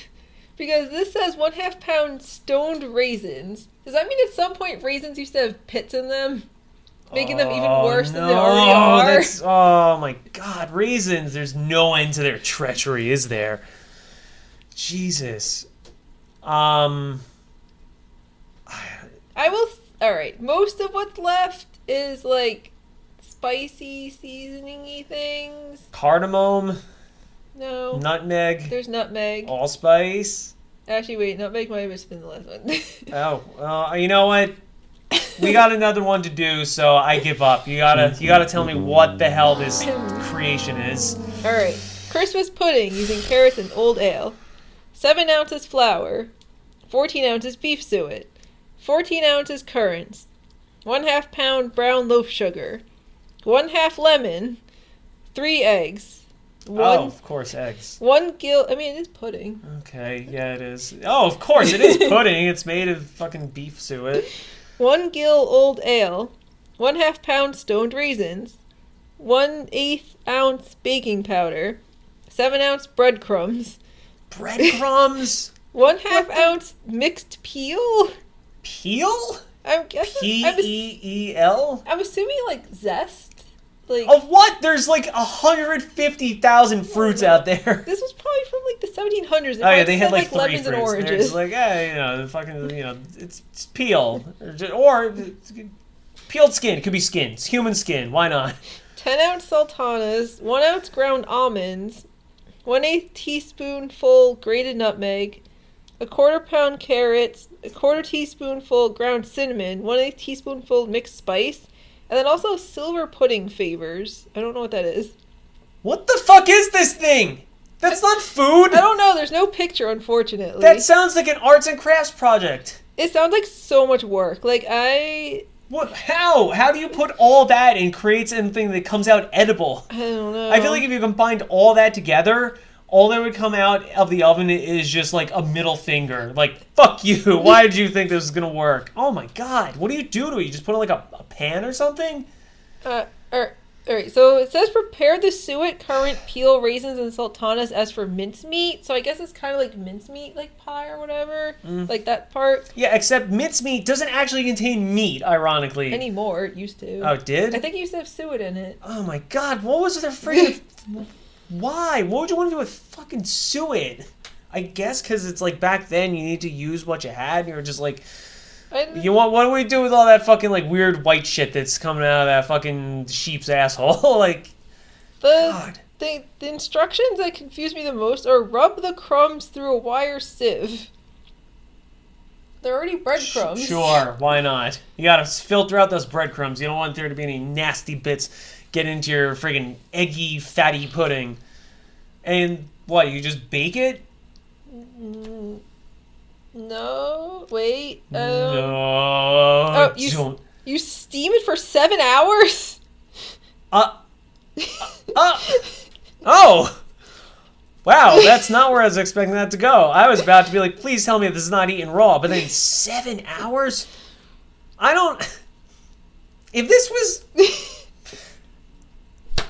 because this says 1/2 pound stoned raisins. Does that mean at some point raisins used to have pits in them? Making them even worse than they already are? Oh my god, raisins. There's no end to their treachery, is there? Jesus. I will... Alright, most of what's left is like spicy seasoning-y things. Cardamom. No. Nutmeg. There's nutmeg. Allspice. Actually, wait, nutmeg might have just been the last one. Oh, you know what? We got another one to do, so I give up. You gotta tell me what the hell this creation is. Alright. Christmas pudding using carrots and old ale. 7 ounces flour. 14 ounces beef suet. 14 ounces currants. 1/2 pound brown loaf sugar. 1/2 lemon. 3 eggs. Of course, eggs. 1 gill... I mean, it is pudding. Okay, yeah, it is. Oh, of course, it is pudding. It's made of fucking beef suet. 1 gill old ale. 1/2 pound stoned raisins. 1/8 ounce baking powder. 7 ounce breadcrumbs. Breadcrumbs? 1/2 ounce mixed peel? Peel? I'm guessing... P-E-E-L? I'm assuming, like, zest? Like, of what? There's like 150,000 fruits out there. This was probably from like the 1700s. Oh yeah, they had like 3 lemons fruits. and oranges. They're just like, the fucking, it's peel or peeled skin. It could be skin. It's human skin. Why not? 10 ounce sultanas, 1 ounce ground almonds, 1/8 teaspoonful grated nutmeg, 1/4 pound carrots, 1/4 teaspoonful ground cinnamon, 1/8 teaspoonful mixed spice. And then also silver pudding favors. I don't know what that is. What the fuck is this thing? That's not food. I don't know. There's no picture, unfortunately. That sounds like an arts and crafts project. It sounds like so much work. What? How? How do you put all that and create something that comes out edible? I don't know. I feel like if you combined all that together, all that would come out of the oven is just like a middle finger. Like, fuck you. Why did you think this was going to work? Oh my god. What do you do to it? You just put it in like a pan or something? Alright, so it says prepare the suet, currant, peel, raisins, and sultanas as for mincemeat. So I guess it's kind of like mincemeat, like pie or whatever. Like that part. Yeah, except mincemeat doesn't actually contain meat, ironically. Anymore, it used to. Oh, it did? I think it used to have suet in it. Oh my god, what was their freaking... Why? What would you want to do with fucking suet? I guess because it's like back then you need to use what you had and you're just like, What do we do with all that fucking like weird white shit that's coming out of that fucking sheep's asshole? Like, God. The instructions that confuse me the most are rub the crumbs through a wire sieve. They're already breadcrumbs. Sure, why not? You gotta filter out those breadcrumbs. You don't want there to be any nasty bits get into your friggin' eggy, fatty pudding. And what, you just bake it? No, wait. No. You steam it for 7 hours? Oh! Wow, that's not where I was expecting that to go. I was about to be like, please tell me this is not eaten raw, but then 7 hours? If this was...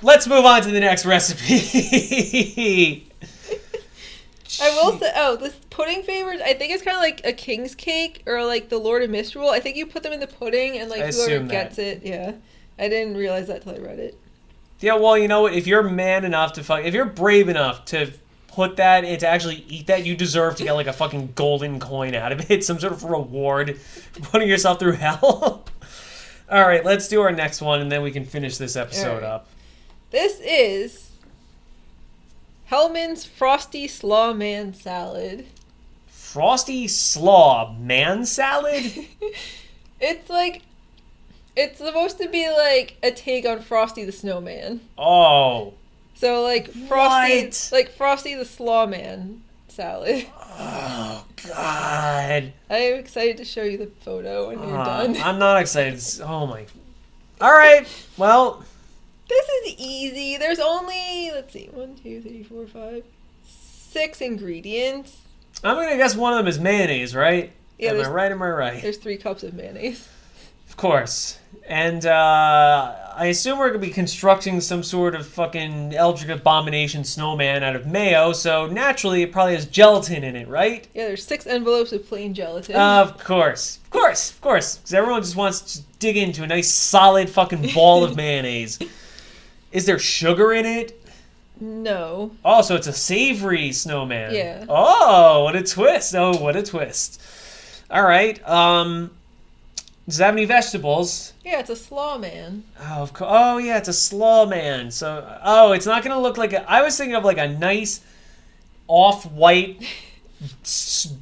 Let's move on to the next recipe. I will say, this pudding favors, I think it's kind of like a king's cake or like the Lord of Misrule. I think you put them in the pudding and like whoever gets it, yeah. I didn't realize that till I read it. Yeah, well, you know what? If you're man enough if you're brave enough to put that and to actually eat that, you deserve to get like a fucking golden coin out of it, some sort of reward for putting yourself through hell. All right, let's do our next one, and then we can finish this episode up. This is Hellman's Frosty Slaw Man Salad. Frosty Slaw Man Salad? It's supposed to be like a take on Frosty the Snowman. Oh. So like Frosty the Slaw Man salad. Oh God. I'm excited to show you the photo when you're done. I'm not excited. Oh my. All right. Well, this is easy. There's only, let's see, 1, 2, 3, 4, 5, 6 ingredients. I'm gonna guess one of them is mayonnaise, right? Yeah. Am I right? There's 3 cups of mayonnaise. Of course. And I assume we're going to be constructing some sort of fucking eldritch abomination snowman out of mayo, so naturally it probably has gelatin in it, right? Yeah, there's 6 envelopes of plain gelatin. Of course. Because everyone just wants to dig into a nice solid fucking ball of mayonnaise. Is there sugar in it? No. Oh, so it's a savory snowman. Yeah. Oh, what a twist. All right. Does it have any vegetables? Yeah, it's a slaw man. Oh, of course. Oh, yeah, it's a slaw man. So, it's not gonna look like I was thinking of like a nice off-white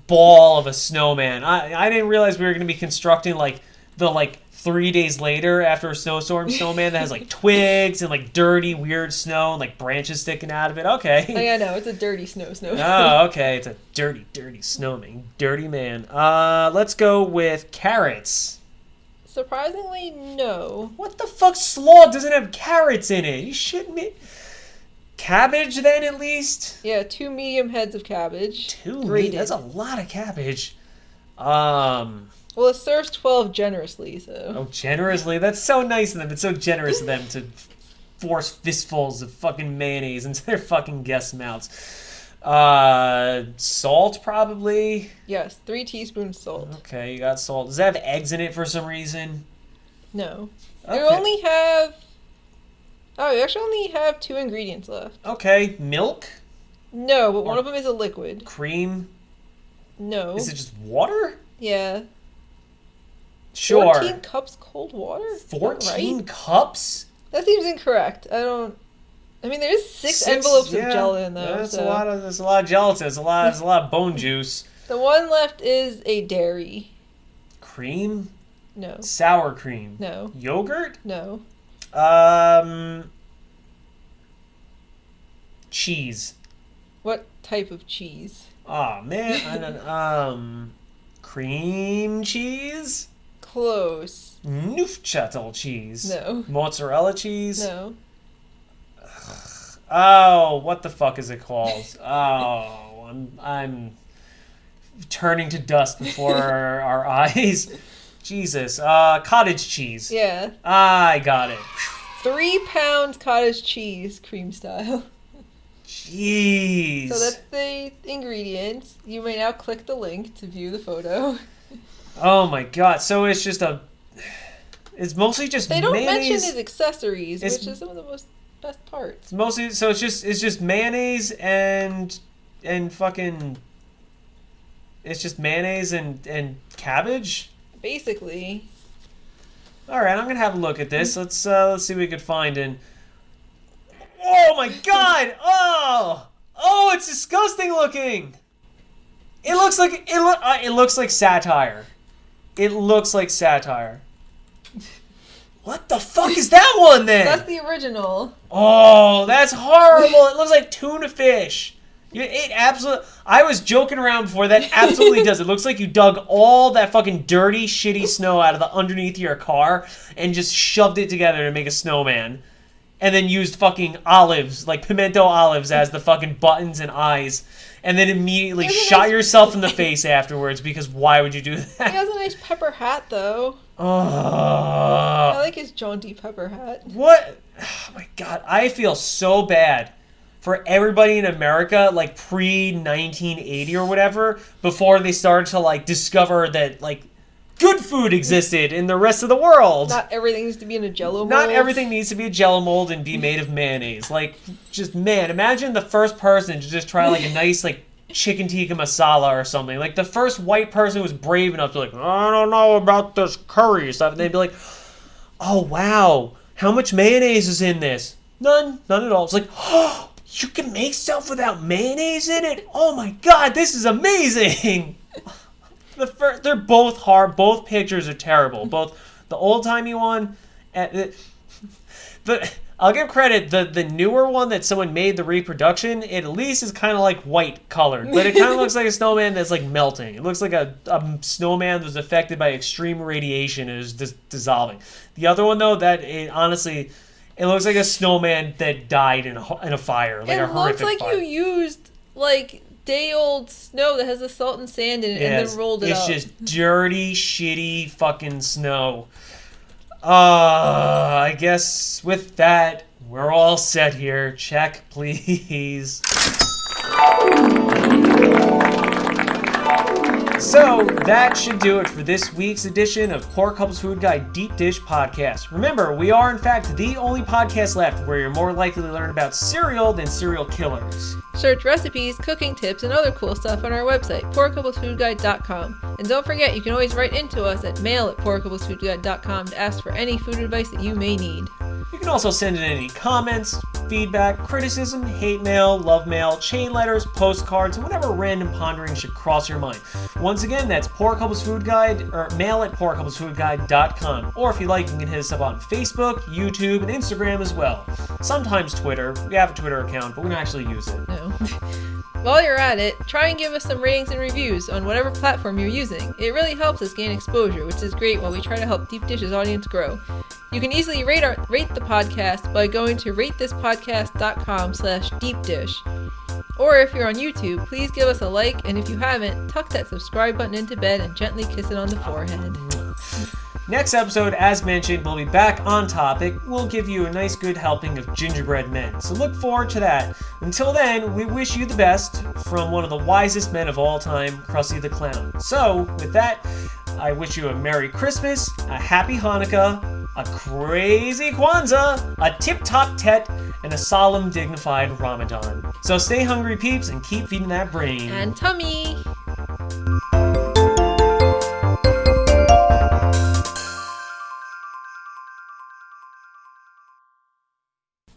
ball of a snowman. I didn't realize we were gonna be constructing like 3 days later after a snowstorm snowman that has like twigs and like dirty weird snow and like branches sticking out of it. Okay. Oh yeah, no, it's a dirty snow. Oh, okay, it's a dirty snowman, dirty man. Let's go with carrots. Surprisingly, no. What the fuck? Slaw doesn't have carrots in it. You shouldn't be. Cabbage, then, at least? Yeah, 2 medium heads of cabbage. 2 medium? That's a lot of cabbage. Well, it serves 12 generously, so. Oh, generously? That's so nice of them. It's so generous of them to force fistfuls of fucking mayonnaise into their fucking guests' mouths. Salt, probably? Yes, 3 teaspoons salt. Okay, you got salt. Does that have eggs in it for some reason? No. Okay. You only have... Oh, you actually only have 2 ingredients left. Okay, milk? No, but one of them is a liquid. Cream? No. Is it just water? Yeah. Sure. 14 cups cold water? 14 cups? That seems incorrect. I mean, there's 6 envelopes of gelatin, though. That's a lot of gelatin. There's a lot of bone juice. The one left is a dairy. Cream? No. Sour cream? No. Yogurt? No. Cheese. What type of cheese? Oh man, cream cheese? Close. Neufchâtel cheese? No. Mozzarella cheese? No. Oh, what the fuck is it called? Oh, I'm turning to dust before our eyes. Jesus. Cottage cheese. Yeah. I got it. 3 pounds cottage cheese, cream style. Jeez. So that's the ingredients. You may now click the link to view the photo. Oh my god. So it's just it's mostly just mayonnaise. They don't mayonnaise. mention his accessories, which is some of the best parts. Mostly, so it's just mayonnaise and fucking. It's just mayonnaise and cabbage. Basically. All right, I'm gonna have a look at this. Let's see what we could find in. Oh my God! Oh, it's disgusting looking. It looks like satire. It looks like satire. What the fuck is that one then? That's the original. Oh, that's horrible. It looks like tuna fish. I was joking around before. That absolutely does. It looks like you dug all that fucking dirty, shitty snow out of the underneath your car and just shoved it together to make a snowman. And then used fucking olives, like pimento olives, as the fucking buttons and eyes. And then immediately shot yourself in the face afterwards, because why would you do that? He has a nice pepper hat, though. I like his jaunty pepper hat. What? Oh my God. I feel so bad for everybody in America, like pre-1980 or whatever, before they started to like discover that like good food existed in the rest of the world. Not everything needs to be in a Jell-O mold. Not everything needs to be a Jell-O mold and be made of mayonnaise. Like, just, man, imagine the first person to just try like a nice like chicken tikka masala or something. Like the first white person who was brave enough to like, I don't know about this curry stuff. And they'd be like, oh wow, how much mayonnaise is in this? None at all. It's like, oh, you can make stuff without mayonnaise in it? Oh my God, this is amazing. They're both hard. Both pictures are terrible. Both the old-timey one and I'll give credit, the newer one that someone made, the reproduction, it at least is kind of like white colored, but it kind of looks like a snowman that's like melting. It looks like a snowman that was affected by extreme radiation and is just dissolving. The other one though, honestly, it looks like a snowman that died in a fire, like a horrific fire. It looks like you used like day-old snow that has the salt and sand in it and then rolled it up. It's just dirty, shitty fucking snow. I guess with that, we're all set here. Check, please. So, that should do it for this week's edition of Poor Couples Food Guide Deep Dish Podcast. Remember, we are in fact the only podcast left where you're more likely to learn about cereal than serial killers. Search recipes, cooking tips, and other cool stuff on our website, poorcouplesfoodguide.com. And don't forget, you can always write into us at mail@poorcouplesfoodguide.com to ask for any food advice that you may need. You can also send in any comments, feedback, criticism, hate mail, love mail, chain letters, postcards, and whatever random pondering should cross your mind. Once again, that's Poor Couples Food Guide, or mail@poorcouplesfoodguide.com. Or if you like, you can hit us up on Facebook, YouTube, and Instagram as well. Sometimes Twitter. We have a Twitter account, but we don't actually use it. No. While you're at it, try and give us some ratings and reviews on whatever platform you're using. It really helps us gain exposure, which is great while we try to help Deep Dish's audience grow. You can easily rate the podcast by going to ratethispodcast.com/deepdish. Or if you're on YouTube, please give us a like, and if you haven't, tuck that subscribe button into bed and gently kiss it on the forehead. Next episode, as mentioned, we'll be back on topic. We'll give you a nice good helping of gingerbread men, so look forward to that. Until then, we wish you the best from one of the wisest men of all time, Krusty the Clown. So, with that, I wish you a Merry Christmas, a Happy Hanukkah, a crazy Kwanzaa, a tip-top Tet, and a solemn, dignified Ramadan. So stay hungry, peeps, and keep feeding that brain. And tummy!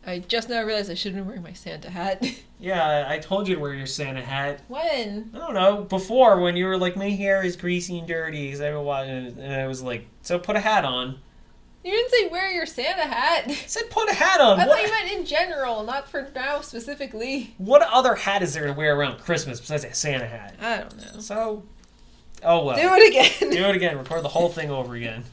I just now realized I should have been wearing my Santa hat. Yeah, I told you to wear your Santa hat. When? I don't know. Before, when you were like, my hair is greasy and dirty, because I've been watching it, and I was like, so put a hat on. You didn't say wear your Santa hat. I said put a hat on. I thought you meant in general, not for now specifically. What other hat is there to wear around Christmas besides a Santa hat? I don't know. So, oh well. Do it again. Do it again. Record the whole thing over again.